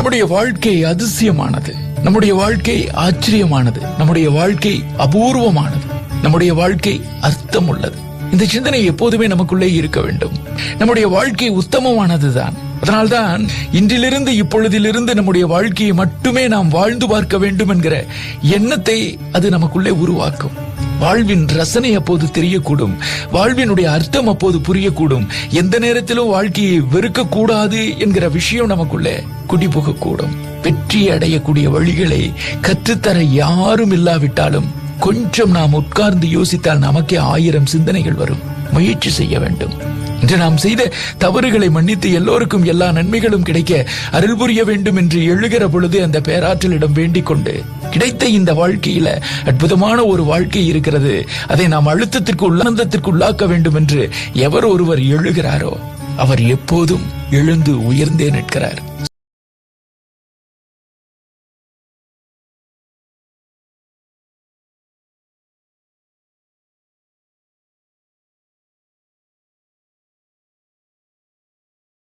நம்முடைய வாழ்க்கை அதிசயமானது, நம்முடைய வாழ்க்கை ஆச்சரியமானது, நம்முடைய வாழ்க்கை அபூர்வமானது, நம்முடைய வாழ்க்கை அர்த்தம் உள்ளது. இந்த சிந்தனை எப்போதுமே நமக்குள்ளே இருக்க வேண்டும். நம்முடைய வாழ்க்கை உத்தமமானதுதான். அதனால்தான் இன்றிலிருந்து இப்பொழுதிலிருந்து நம்முடைய வாழ்க்கையை மட்டுமே நாம் வாழ்ந்து பார்க்க வேண்டும் என்கிற எண்ணத்தை அது நமக்குள்ளே உருவாக்கும். வாழ்வின் ரசனை அப்போது தெரியக்கூடும், வாழ்வினுடைய அர்த்தம் அப்போது புரியக்கூடும். எந்த நேரத்திலும் வாழ்க்கையை வெறுக்க கூடாது என்கிற விஷயம் நமக்குள்ளே குடிபுகக்கூடும். வெற்றி அடையக்கூடிய வழிகளை கற்றுத்தர யாரும் இல்லாவிட்டாலும் கொஞ்சம் நாம் உட்கார்ந்து யோசித்தால் நமக்கே 1000 சிந்தனைகள் வரும். முயற்சி செய்ய வேண்டும். இன்று நாம் செய்த தவறுகளை மன்னித்து எல்லோருக்கும் எல்லா நன்மைகளும் கிடைக்க அருள் புரிய வேண்டும் என்று எழுகிற பொழுது அந்த பேராற்றலிடம் வேண்டிக் கொண்டு கிடைத்த இந்த வாழ்க்கையில அற்புதமான ஒரு வாழ்க்கை இருக்கிறது, அதை நாம் அழுத்தத்திற்கு ஆனந்தத்திற்கு உள்ளாக்க வேண்டும் என்று எவர் ஒருவர் எழுகிறாரோ அவர் எப்போதும் எழுந்து உயர்ந்தே நிற்கிறார்.